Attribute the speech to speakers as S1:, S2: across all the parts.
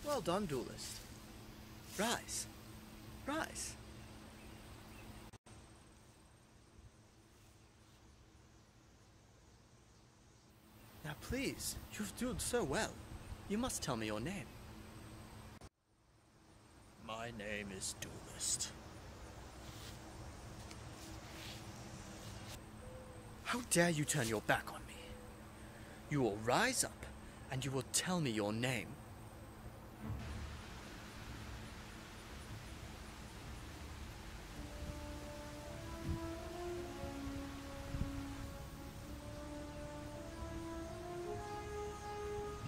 S1: Well done, duelist. Rise. Rise. Now please, you've dueled so well. You must tell me your name.
S2: My name is Duelist.
S1: How dare you turn your back on me? You will rise up, and you will tell me your name.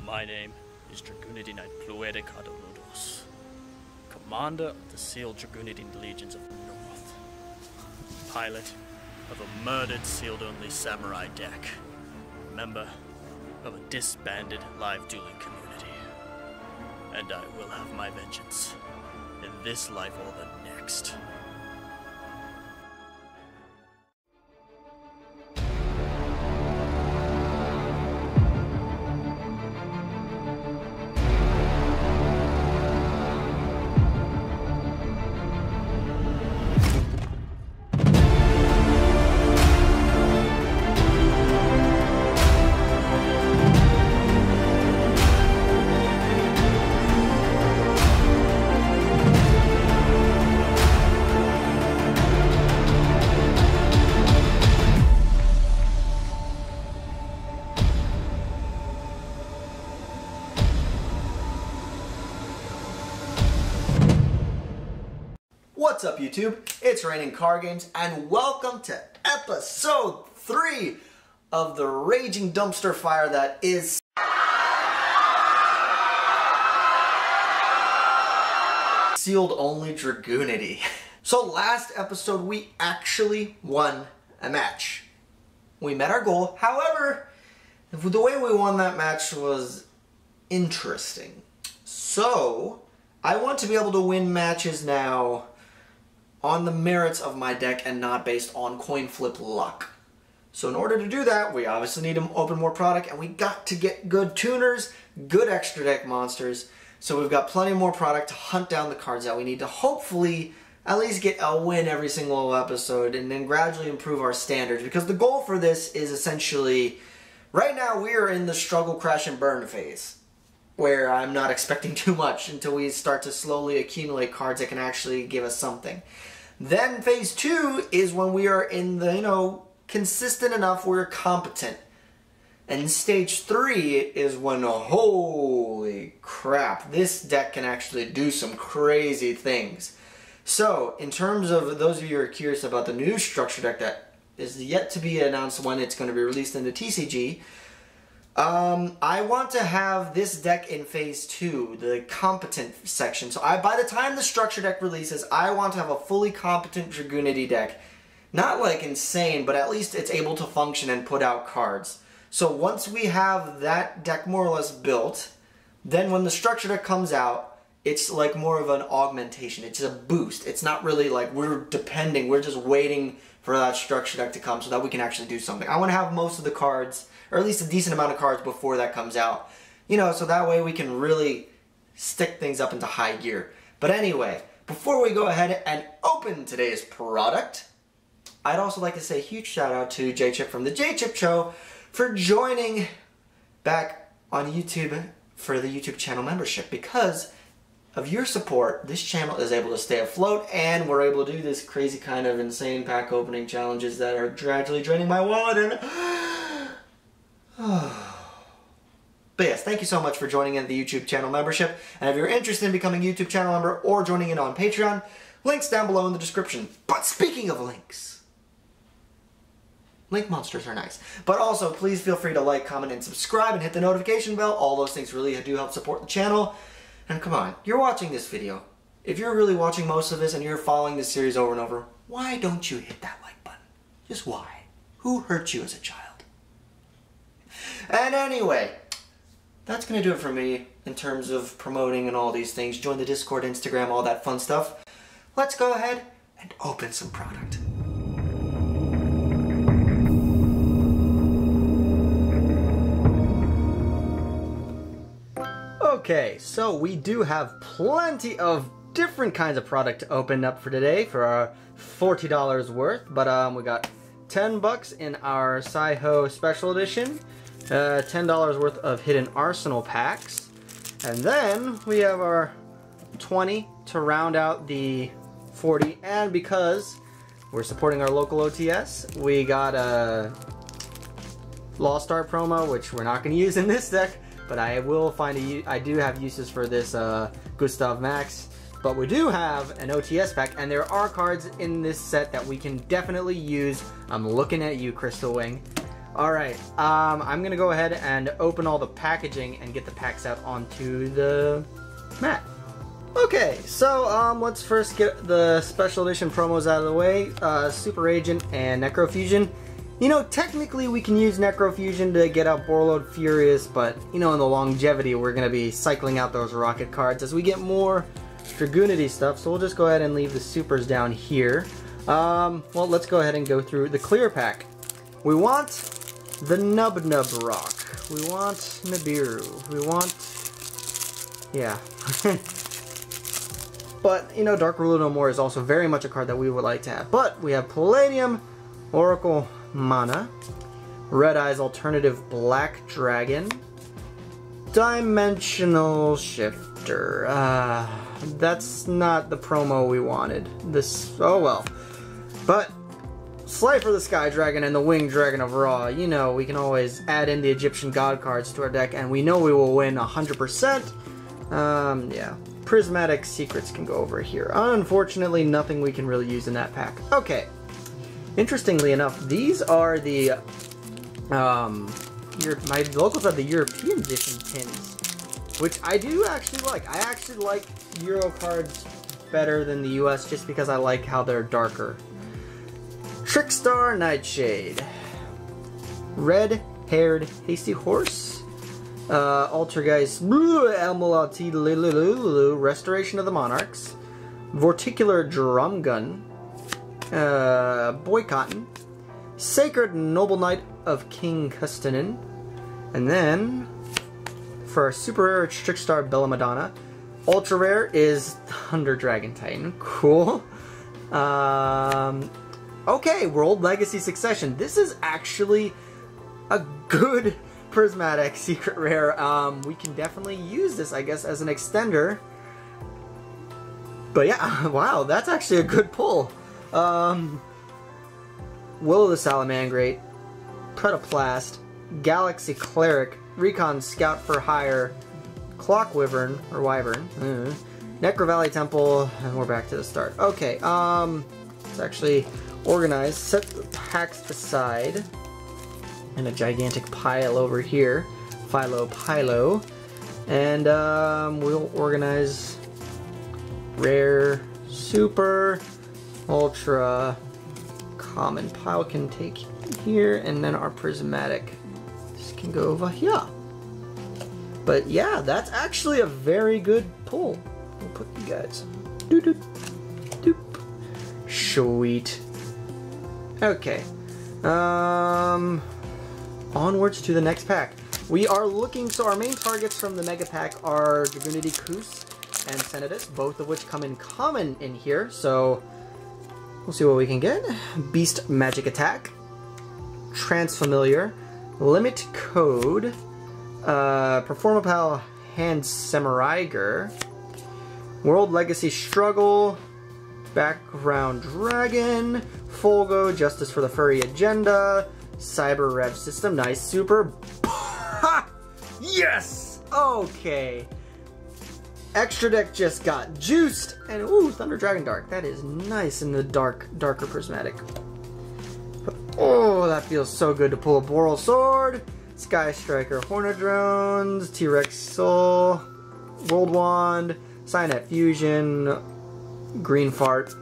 S2: My name is Dragunidin Pluede Cadaludos, commander of the Sealed Dragunidin Legions of the North, pilot of a murdered sealed-only samurai deck, member of a disbanded live dueling community. And I will have my vengeance, in this life or the next.
S3: What's up, YouTube? It's Raining Card Games, and welcome to episode 3 of the raging dumpster fire that is Sealed Only Dragunity. So last episode we actually won a match. We met our goal. However, the way we won that match was interesting. So I want to be able to win matches now on the merits of my deck and not based on coin flip luck. So in order to do that, we obviously need to open more product, and we got to get good tuners, good extra deck monsters. So we've got plenty more product to hunt down the cards that we need to hopefully at least get a win every single episode, and then gradually improve our standards. Because the goal for this is essentially, right now we are in the struggle, crash, and burn phase, where I'm not expecting too much until we start to slowly accumulate cards that can actually give us something. Then phase 2 is when we are in the, consistent enough, we're competent. And stage 3 is when, holy crap, this deck can actually do some crazy things. So, in terms of those of you who are curious about the new structure deck that is yet to be announced when it's going to be released into TCG, I want to have this deck in phase 2, the competent section. So by the time the structure deck releases, I want to have a fully competent Dragunity deck. Not like insane, but at least it's able to function and put out cards. So once we have that deck more or less built, then when the structure deck comes out, it's like more of an augmentation. It's a boost. It's not really like we're just waiting for that structure deck to come so that we can actually do something. I want to have most of the cards, or at least a decent amount of cards before that comes out. So that way we can really stick things up into high gear. But anyway, before we go ahead and open today's product, I'd also like to say a huge shout out to J-Chip from the J-Chip Show for joining back on YouTube for the YouTube channel membership. Because of your support, this channel is able to stay afloat, and we're able to do this crazy kind of insane pack opening challenges that are gradually draining my wallet. And but yes, thank you so much for joining in the YouTube channel membership. And if you're interested in becoming a YouTube channel member or joining in on Patreon, links down below in the description. But speaking of links, link monsters are nice. But also, please feel free to like, comment, and subscribe, and hit the notification bell. All those things really do help support the channel. And come on, you're watching this video. If you're really watching most of this and you're following this series over and over, why don't you hit that like button? Just why? Who hurt you as a child? And anyway, that's going to do it for me in terms of promoting and all these things. Join the Discord, Instagram, all that fun stuff. Let's go ahead and open some product. Okay, so we do have plenty of different kinds of product to open up for today for our $40 worth, but we got $10 in our Saiho Special Edition, $10 worth of Hidden Arsenal packs, and then we have our 20 to round out the 40, and because we're supporting our local OTS, we got a Lost Art promo, which we're not going to use in this deck, but I do have uses for this Gustav Max. But we do have an OTS pack, and there are cards in this set that we can definitely use. I'm looking at you, Crystal Wing. Alright, I'm going to go ahead and open all the packaging and get the packs out onto the mat. Okay, so let's first get the Special Edition promos out of the way. Super Agent and Necrofusion. You know, technically we can use Necrofusion to get out Borreload Furious, but, you know, in the longevity we're going to be cycling out those rocket cards as we get more Dragoonity stuff, so we'll just go ahead and leave the supers down here. Well, let's go ahead and go through the clear pack. We want the Nub Rock. We want Nibiru. We want... yeah. But, you know, Dark Ruler No More is also very much a card that we would like to have. But we have Palladium, Oracle Mana, Red Eyes Alternative Black Dragon, Dimensional Shifter. That's not the promo we wanted. Oh well. But Slifer the Sky Dragon and the Winged Dragon of Ra, you know, we can always add in the Egyptian God cards to our deck, and we know we will win 100%. Yeah. Prismatic Secrets can go over here. Unfortunately, nothing we can really use in that pack. Okay. Interestingly enough, these are the, my locals have the European edition pins, which I do actually like. I actually like Euro cards better than the US just because I like how they're darker. Trickstar Nightshade. Red-haired Hasty Horse. Altergeist Elmolati Restoration of the Monarchs. Vorticular Drum Gun. Boycotton. Sacred Noble Knight of King Custonin. And then, for our super rare Trickstar Bella Madonna, ultra rare is Thunder Dragon Titan. Cool. Okay, World Legacy Succession. This is actually a good prismatic secret rare. We can definitely use this, I guess, as an extender. But yeah, wow, that's actually a good pull. Will of the Salamangrate, Pretoplast, Galaxy Cleric, Recon Scout for Hire, Clock Wyvern, or Wyvern, Necro Valley Temple, and we're back to the start. Okay, let's actually organize, set the packs aside, and a gigantic pile over here, Philo, and we'll organize rare, super, ultra, common pile can take here, and then our prismatic, this can go over here. But yeah, that's actually a very good pull. We'll put you guys. Doop, doop, doop. Sweet. Okay. Onwards to the next pack. We are looking, so our main targets from the Mega Pack are Dragoonity Kus and Senadus, both of which come in common in here, so we'll see what we can get. Beast Magic Attack, Transfamiliar, Limit Code, Performapal Hand Samuraiger, World Legacy Struggle, Background Dragon, Folgo, Justice for the Furry Agenda, Cyber Rev System, nice, super. Ha! Yes! Okay. Extra deck just got juiced, and ooh, Thunder Dragon Dark. That is nice in the darker prismatic. Oh, that feels so good to pull a Boral Sword, Sky Striker, Hornet Drones, T-Rex Soul, World Wand, Cyanet Fusion, Green Fart,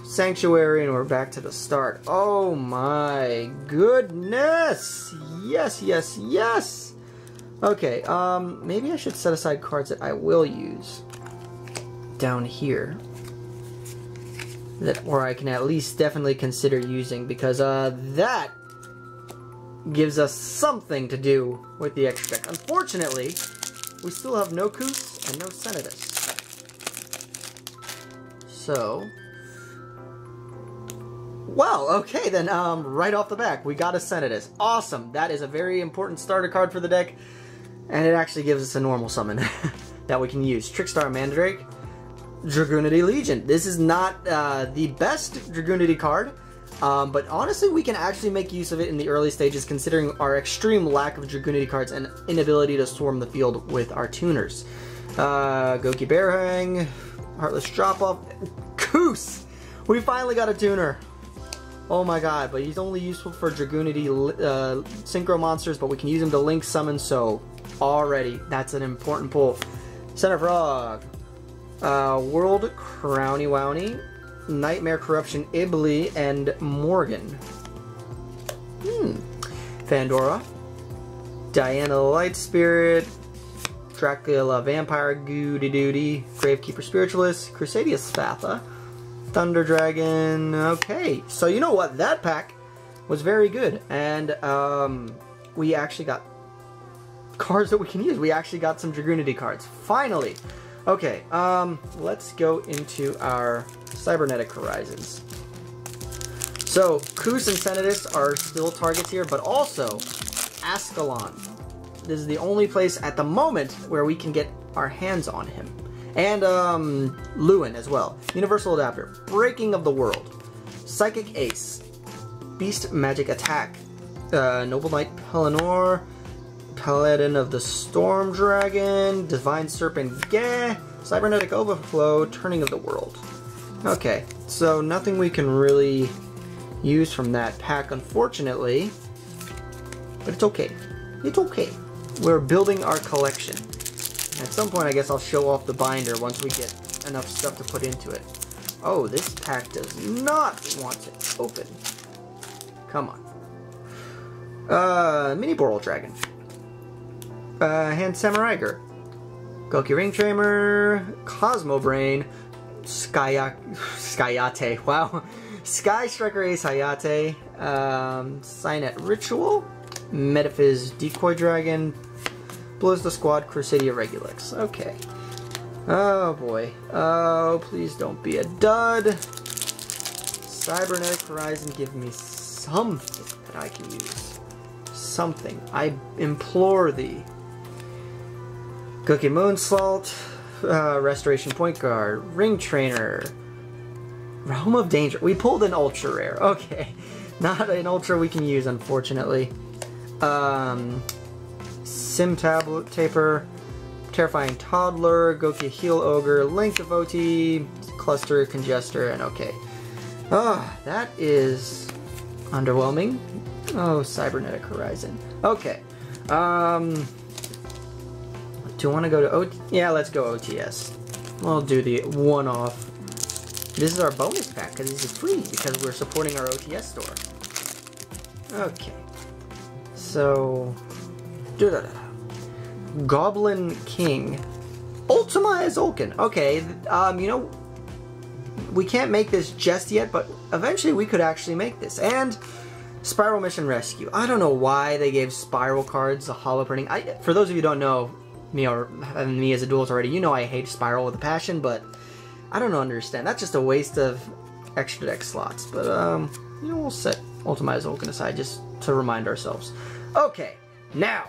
S3: Sanctuary, and we're back to the start. Oh my goodness! Yes, yes, yes! Okay, maybe I should set aside cards that I will use down here. Or I can at least definitely consider using, because that gives us something to do with the extra deck. Unfortunately, we still have no Koos and no Senadus. So, well, okay then, right off the back, we got a Senadus. Awesome! That is a very important starter card for the deck, and it actually gives us a normal summon that we can use. Trickstar Mandrake, Dragoonity Legion. This is not the best Dragoonity card, but honestly, we can actually make use of it in the early stages considering our extreme lack of Dragoonity cards and inability to swarm the field with our tuners. Goki Bearhang, Heartless Drop-Off, Koos! We finally got a tuner! Oh my god, but he's only useful for Dragoonity Synchro monsters, but we can use him to link summon, so already, that's an important pull. Center Frog, World Crowny Wowney, Nightmare Corruption Ibly, and Morgan. Fandora, Diana Light Spirit, Dracula Vampire Goody Doody, Gravekeeper Spiritualist, Crusadia Spatha, Thunder Dragon. Okay, so you know what? That pack was very good, and we actually got cards that we can use. We actually got some Dragoonity cards. Finally! Okay, let's go into our Cybernetic Horizons. So, Koos and Senadus are still targets here, but also Ascalon. This is the only place at the moment where we can get our hands on him. And Lewin as well. Universal Adapter, Breaking of the World, Psychic Ace, Beast Magic Attack, Noble Knight Pelennor, Paladin of the Storm Dragon, Divine Serpent Geh, Cybernetic Overflow, Turning of the World. Okay, so nothing we can really use from that pack, unfortunately. But it's okay. It's okay. We're building our collection. At some point, I guess I'll show off the binder once we get enough stuff to put into it. Oh, this pack does not want to open. Come on. Mini Boral Dragon. Hand Samuraiger. Goki Ring Tamer. Cosmo Brain. Skyate. Wow. Sky Striker Ace Hayate. Cynet Ritual. Metaphys Decoy Dragon. Blows the Squad, Crusadia Regulix. Okay. Oh boy. Oh, please don't be a dud. Cybernetic Horizon, give me something that I can use. Something. I implore thee. Cookie Moonsalt, Restoration Point Guard, Ring Trainer, Realm of Danger. We pulled an ultra rare. Okay. Not an ultra we can use, unfortunately. Sim Tablet Taper, Terrifying Toddler, Goki Heal Ogre, Link Devotee, Cluster Congester, and okay. Oh, that is underwhelming. Oh, Cybernetic Horizon. Okay. Do you want to go to OTS? Yeah, let's go OTS. We'll do the one-off. This is our bonus pack because this is free because we're supporting our OTS store. Okay. So, Goblin King, Ultima Azulkin. Okay, you know, we can't make this just yet, but eventually we could actually make this. And Spiral Mission Rescue. I don't know why they gave Spiral cards a holo printing. For those of you who don't know me or me as a duelist already, you know I hate Spiral with a passion, but I don't understand. That's just a waste of extra deck slots. But you know, we'll set Ultima Azulkin aside just to remind ourselves. Okay, now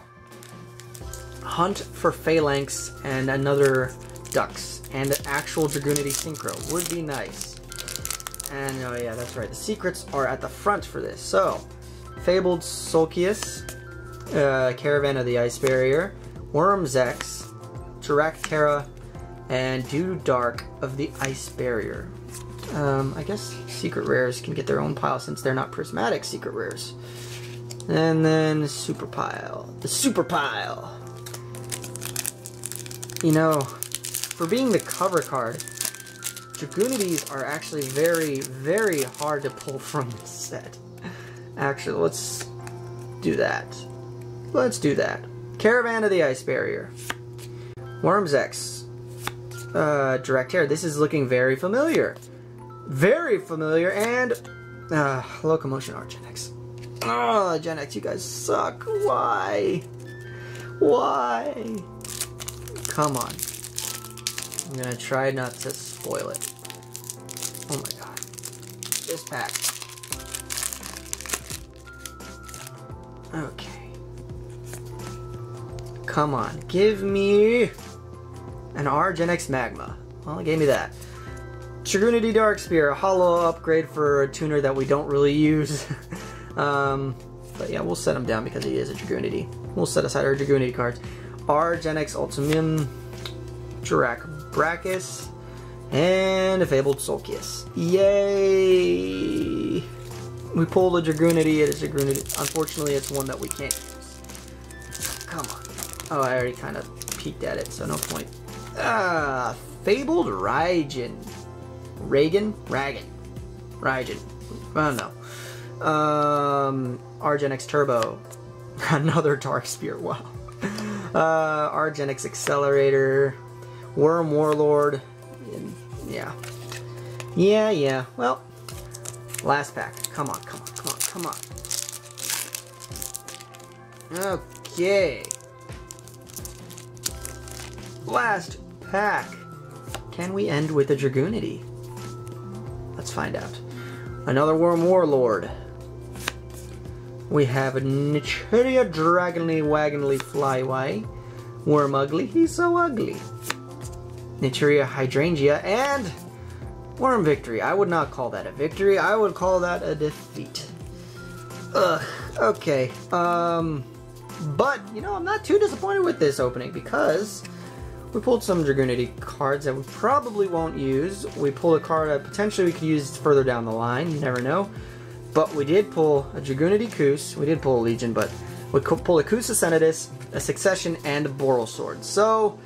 S3: hunt for Phalanx and another Ducks and actual Dragoonity Synchro would be nice. And oh yeah, that's right. The secrets are at the front for this. So, Fabled Sulcius, Caravan of the Ice Barrier, Wormzex, Jirac and Due Dark of the Ice Barrier. I guess secret rares can get their own pile since they're not prismatic secret rares. And then Super Pile. The Super Pile! You know, for being the cover card, Dragoonities are actually very, very hard to pull from this set. Actually, let's do that. Let's do that. Caravan of the Ice Barrier. Wormzex. Direct Hair. This is looking very familiar. Very familiar. And Locomotion Argenex. Oh, Gen X, you guys suck. Why? Why? come on. I'm gonna try not to spoil it. Oh my god. This pack. Okay. Come on, give me an Gen X Magma. Well, it gave me that. Dragoonity Dark Spear, a hollow upgrade for a tuner that we don't really use. But yeah, we'll set him down because he is a Dragoonity. We'll set aside our Dragoonity cards. Gen X Ultimum, Brachus, and a Fabled Sulcius. Yay! We pulled a Dragoonity. It is a Dragoonity. Unfortunately, it's one that we can't use. Come on. Oh, I already kind of peeked at it, so no point. Fabled Raijin. Raijin? Oh no. Gen X Turbo. Another Dark Spear, wow. Gen X Accelerator. Worm Warlord. And yeah. Yeah. Well, last pack. Come on. Okay. Last pack. Can we end with a Dragoonity? Let's find out. Another Worm Warlord. We have a Nichiria Dragonly Wagonly Flyway. Worm Ugly, he's so ugly. Nichiria Hydrangea and Worm Victory. I would not call that a victory, I would call that a defeat. Ugh, okay. But, you know, I'm not too disappointed with this opening because we pulled some Dragoonity cards that we probably won't use. We pulled a card that potentially we could use further down the line, you never know. But we did pull a Dragoonity Kus, we did pull a Legion, but we could pull a Kus Ascendus, a Succession, and a Borrelsword. So,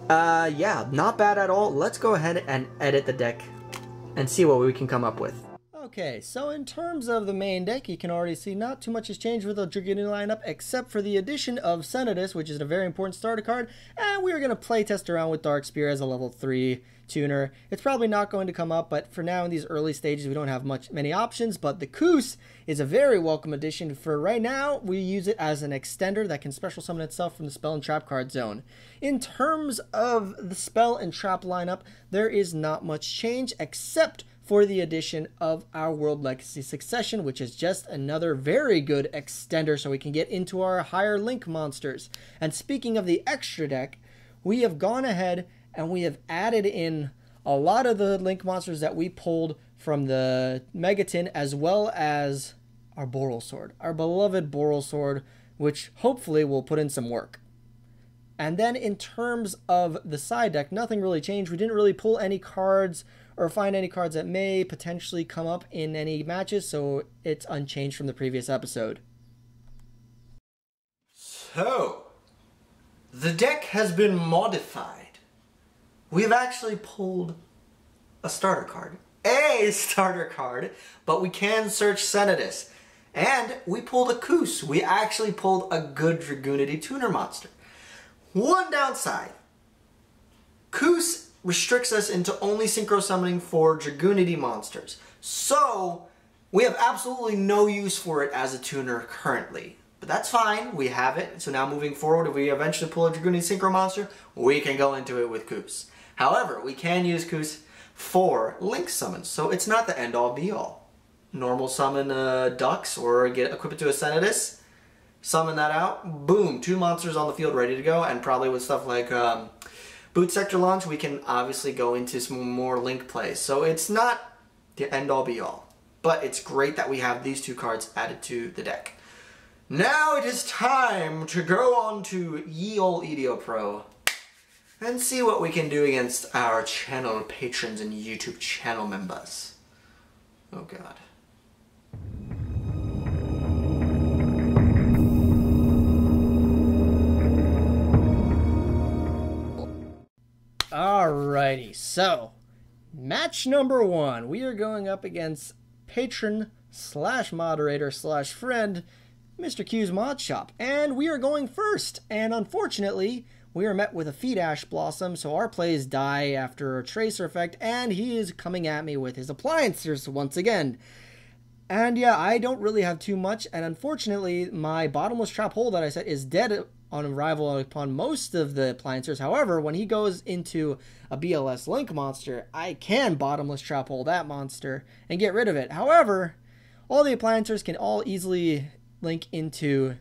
S3: yeah, not bad at all. Let's go ahead and edit the deck and see what we can come up with. Okay, so in terms of the main deck, you can already see not too much has changed with the Dragoonity lineup, except for the addition of Senadus, which is a very important starter card, and we are going to play test around with Dark Spear as a level 3 tuner. It's probably not going to come up, but for now in these early stages we don't have many options, but the Kus is a very welcome addition. For right now, we use it as an extender that can special summon itself from the spell and trap card zone. In terms of the spell and trap lineup, there is not much change except for the addition of our World Legacy Succession, which is just another very good extender so we can get into our higher link monsters. And speaking of the extra deck, we have gone ahead and we have added in a lot of the link monsters that we pulled from the Megaton, as well as our Borrelsword, our beloved Borrelsword, which hopefully will put in some work. And then in terms of the side deck, nothing really changed. We didn't really pull any cards or find any cards that may potentially come up in any matches, so it's unchanged from the previous episode. So, the deck has been modified. We've actually pulled a starter card. But we can search Senadus. And we pulled a Kus. We actually pulled a good Dragoonity tuner monster. One downside. Kus restricts us into only synchro summoning for Dragoonity monsters. So, we have absolutely no use for it as a tuner currently. But that's fine, we have it. So now moving forward, if we eventually pull a Dragoonity synchro monster, we can go into it with Kus. However, we can use Kus for link summons, so it's not the end-all be-all. Normal summon Dux or equip it to a Senadus, summon that out, boom, 2 monsters on the field ready to go, and probably with stuff like Boot Sector Launch, we can obviously go into some more link plays. So it's not the end-all be-all, but it's great that we have these 2 cards added to the deck. Now it is time to go on to Ye Ol' EDO Pro and see what we can do against our channel patrons and YouTube channel members. Oh god.
S4: Alrighty, so match number 1. We are going up against patron / moderator / friend Mr. Q's Mod Shop, and we are going first. And unfortunately, we are met with a Feed Ash Blossom, so our plays die after a Tracer effect, and he is coming at me with his appliances once again. And yeah, I don't really have too much, and unfortunately, my Bottomless Trap Hole that I set is dead on arrival upon most of the Appliancers. However, when he goes into a BLS Link monster, I can bottomless trap hole that monster and get rid of it. However, all the Appliancers can all easily link into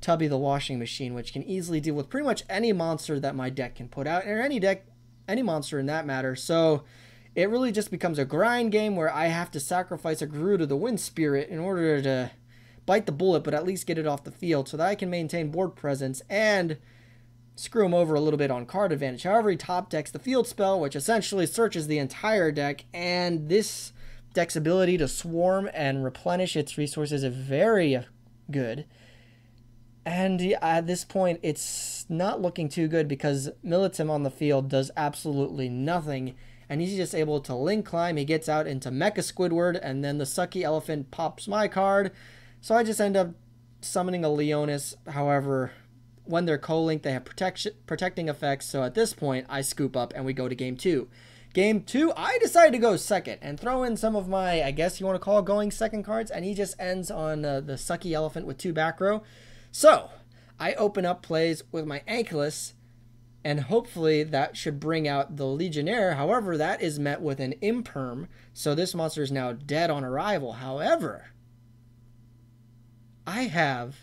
S4: Tubby the Washing Machine, which can easily deal with pretty much any monster that my deck can put out, or any monster in that matter. So it really just becomes a grind game where I have to sacrifice a Garou to the Wind Spirit in order to bite the bullet, but at least get it off the field so that I can maintain board presence and screw him over a little bit on card advantage. However, he top decks the field spell, which essentially searches the entire deck, and this deck's ability to swarm and replenish its resources is very good. And at this point, it's not looking too good because Militum on the field does absolutely nothing, and he's just able to link climb. He gets out into Mecha Squidward, and then the Sucky Elephant pops my card. So I just end up summoning a Leonis. However, when they're co-linked, they have protecting effects. So at this point, I scoop up and we go to game 2. Game 2, I decided to go second and throw in some of my, I guess you want to call going second cards. And he just ends on the Sucky Elephant with 2 back row. So I open up plays with my Ankylos, and hopefully that should bring out the Legionnaire. However, that is met with an Imperm. So this monster is now dead on arrival. However, I have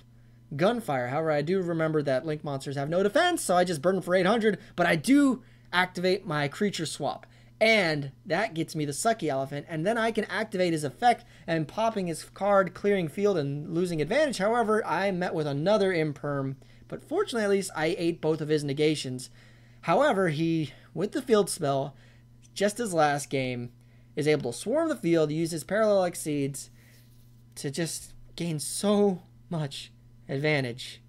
S4: Gunfire. However, I do remember that Link monsters have no defense, so I just burn them for 800, but I do activate my creature swap, and that gets me the Sucky Elephant, and then I can activate his effect and popping his card, clearing field, and losing advantage. However, I met with another Imperm, but fortunately, at least, I ate both of his negations. However, he, with the field spell, just as last game, is able to swarm the field, use his Parallel Exceeds to just gain so much advantage.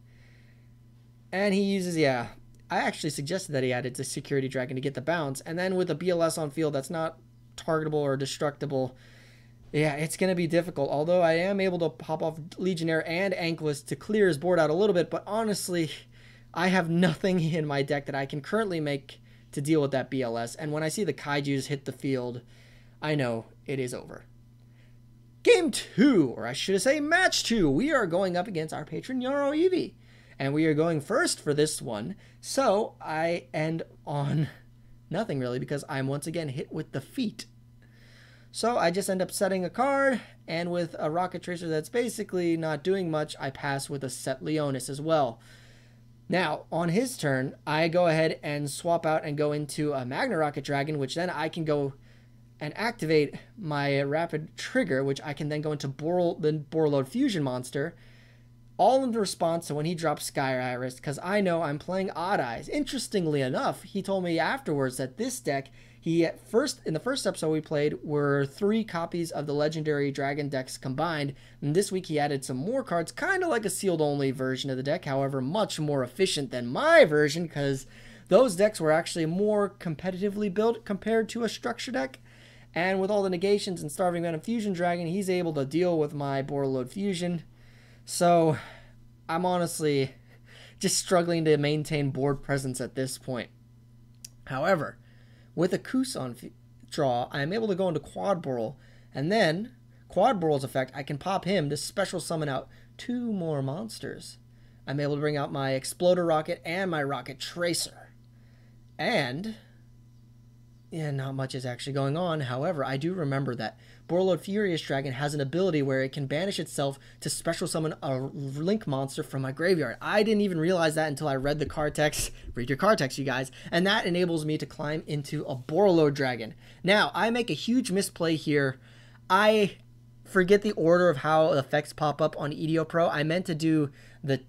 S4: And he uses, I actually suggested that he added the Security Dragon to get the bounce, and then with a BLS on field that's not targetable or destructible, it's going to be difficult. Although I am able to pop off Legionnaire and Ankylos to clear his board out a little bit, but honestly, I have nothing in my deck that I can currently make to deal with that BLS, and when I see the Kaijus hit the field, I know it is over. Game 2, or I should say match 2, we are going up against our patron Yaro Eevee. And we are going first for this one. So I end on nothing really because I'm once again hit with defeat. So I just end up setting a card, and with a Rocket Tracer that's basically not doing much, I pass with a set Leonis as well. Now, on his turn, I go ahead and swap out and go into a Magna Rocket Dragon, which then I can go and activate my rapid trigger, which I can then go into the Borreload Fusion monster, all in response to when he drops Sky Iris, because I know I'm playing Odd Eyes. Interestingly enough, he told me afterwards that this deck, in the first episode we played, were 3 copies of the legendary dragon decks combined, and this week he added some more cards, kind of like a sealed only version of the deck, however much more efficient than my version, because those decks were actually more competitively built compared to a structure deck. And with all the negations and Starving Venom Fusion Dragon, he's able to deal with my Borreload Fusion. So I'm honestly just struggling to maintain board presence at this point. However, with a Koos on draw, I am able to go into Quad Borrel, and then Quad Borrel's effect, I can pop him to special summon out 2 more monsters. I'm able to bring out my Exploder Rocket and my Rocket Tracer. And not much is actually going on. However, I do remember that Borreload Furious Dragon has an ability where it can banish itself to special summon a Link monster from my graveyard. I didn't even realize that until I read the card text. Read your card text, you guys. And that enables me to climb into a Borreload Dragon. Now, I make a huge misplay here. I forget the order of how effects pop up on EDO Pro. I meant to do the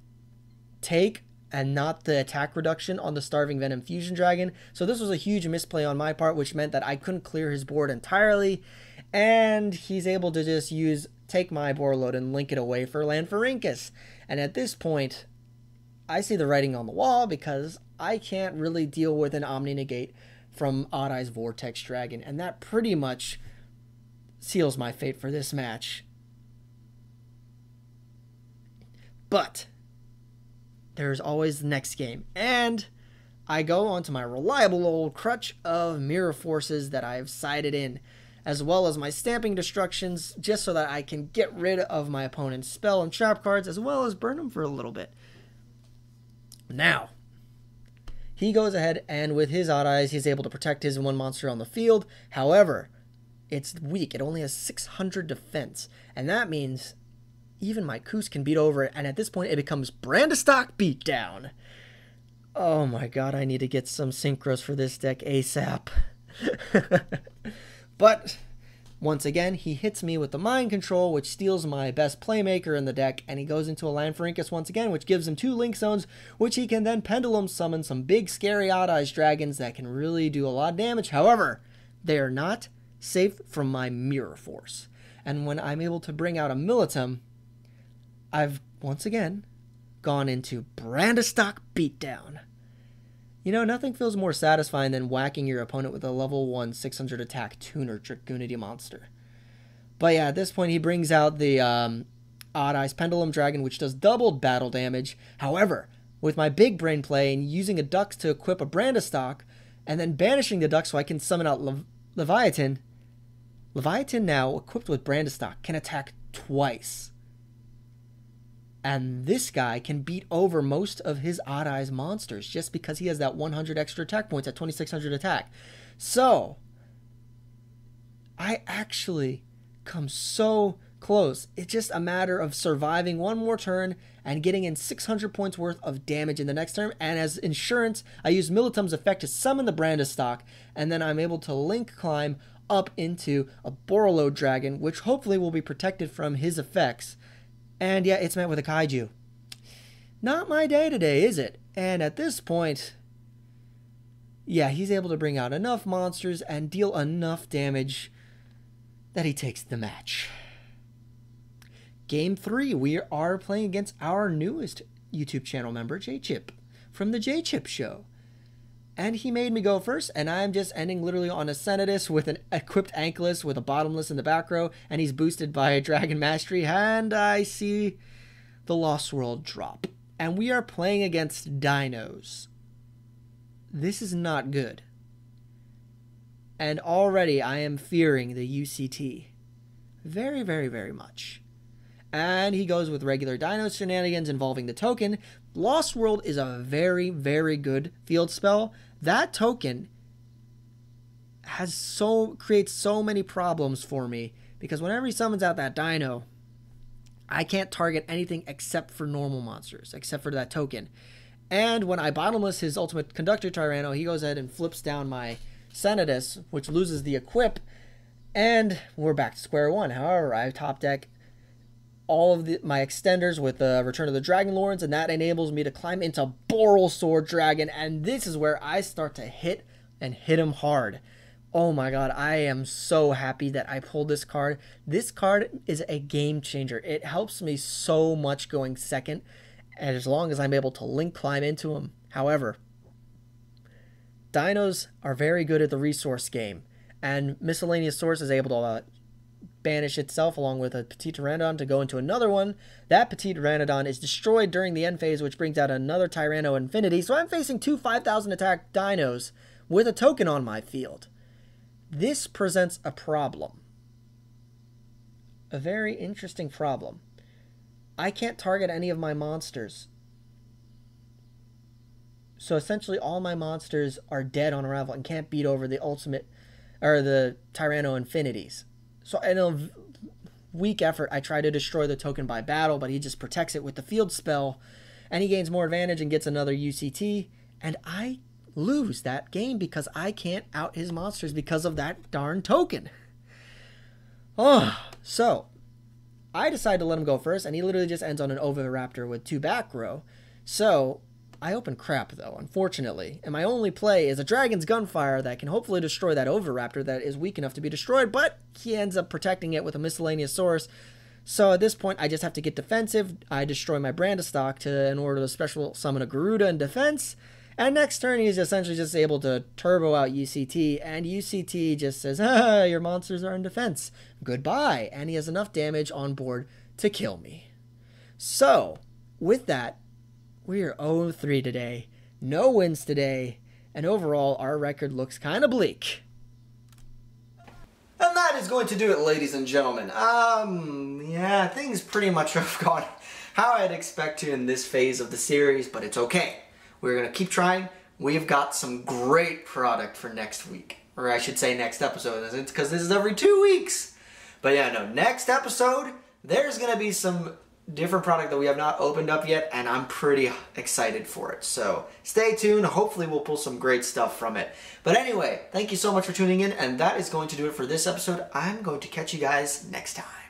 S4: take and not the attack reduction on the Starving Venom Fusion Dragon. So this was a huge misplay on my part, which meant that I couldn't clear his board entirely. And he's able to just take my Borreload and link it away for Lanferinkus. And at this point, I see the writing on the wall because I can't really deal with an Omni Negate from Odd Eyes Vortex Dragon. And that pretty much seals my fate for this match. But there's always the next game, and I go onto my reliable old crutch of Mirror Forces that I've sided in, as well as my Stamping Destructions, just so that I can get rid of my opponent's spell and trap cards, as well as burn them for a little bit. Now, he goes ahead and with his Odd Eyes, he's able to protect his one monster on the field. However, it's weak. It only has 600 defense. And that means even my Koos can beat over it. And at this point, it becomes Brandistock Beatdown. Oh my god, I need to get some synchros for this deck ASAP. But once again, he hits me with the Mind Control, which steals my best playmaker in the deck, and he goes into a Lanferinkus once again, which gives him 2 Link Zones, which he can then Pendulum Summon some big, scary Odd Eyes dragons that can really do a lot of damage. However, they are not safe from my Mirror Force. And when I'm able to bring out a Militum, I've, once again, gone into Brandistock Beatdown. You know, nothing feels more satisfying than whacking your opponent with a level 1 600 attack Tuner Dragoonity monster. But yeah, at this point he brings out the Odd Eyes Pendulum Dragon, which does doubled battle damage. However, with my big brain play and using a Dux to equip a Brandistock, and then banishing the Dux so I can summon out Leviathan, Leviathan now, equipped with Brandistock, can attack twice. And this guy can beat over most of his Odd Eyes monsters just because he has that 100 extra attack points at 2600 attack. So, I actually come so close. It's just a matter of surviving one more turn and getting in 600 points worth of damage in the next turn. And as insurance, I use Militum's effect to summon the Brandistock, and then I'm able to Link Climb up into a Borreload Dragon, which hopefully will be protected from his effects. And yeah, it's met with a Kaiju. Not my day today, is it? And at this point, yeah, he's able to bring out enough monsters and deal enough damage that he takes the match. Game 3, we are playing against our newest YouTube channel member, J-Chip, from the J-Chip Show. And he made me go first, and I'm just ending literally on a Senatus with an equipped Ankylos with a Bottomless in the back row, and he's boosted by a Dragon Mastery, and I see the Lost World drop. And we are playing against Dinos. This is not good. And already I am fearing the UCT. Very, very, very much. And he goes with regular Dino shenanigans involving the token. Lost World is a very, very good field spell. That token creates so many problems for me, because whenever he summons out that Dino, I can't target anything except for normal monsters, except for that token. And when I Bottomless his Ultimate Conductor Tyranno, he goes ahead and flips down my Senatus, which loses the equip, and we're back to square one. However, I top deck all of my extenders with the Return of the Dragon Lords, and that enables me to climb into Borrelsword Dragon, and this is where I start to hit him hard. Oh my god, I am so happy that I pulled this card. This card is a game changer. It helps me so much going second, and as long as I'm able to Link Climb into him. However, Dinos are very good at the resource game, and Miscellaneous Source is able to banish itself along with a Petit Pteranodon to go into another one. That Petit Pteranodon is destroyed during the end phase, which brings out another Tyranno Infinity. So I'm facing 2 5,000 attack Dinos with a token on my field. This presents a problem. A very interesting problem. I can't target any of my monsters. So essentially all my monsters are dead on arrival and can't beat over the ultimate, or the Tyranno Infinities. So in a weak effort, I try to destroy the token by battle, but he just protects it with the field spell, and he gains more advantage and gets another UCT, and I lose that game because I can't out his monsters because of that darn token. Oh, so I decide to let him go first, and he literally just ends on an Oviraptor with 2 back row. So I open crap, though, unfortunately, and my only play is a Dragon's Gunfire that can hopefully destroy that Oviraptor that is weak enough to be destroyed, but he ends up protecting it with a Miscellaneous Source. So at this point, I just have to get defensive. I destroy my Brandistock in order to special summon a Garuda in defense, and next turn he's essentially just able to turbo out UCT, and UCT just says, your monsters are in defense. Goodbye, and he has enough damage on board to kill me. So, with that, we are 0-3 today, no wins today, and overall our record looks kind of bleak.
S3: And that is going to do it, ladies and gentlemen. Yeah, things pretty much have gone how I'd expect to in this phase of the series, but it's okay. We're going to keep trying. We've got some great product for next week. Or I should say next episode, because this is every 2 weeks. But yeah, no, next episode, there's going to be some different product that we have not opened up yet, and I'm pretty excited for it. So stay tuned. Hopefully we'll pull some great stuff from it. But anyway, thank you so much for tuning in, and that is going to do it for this episode. I'm going to catch you guys next time.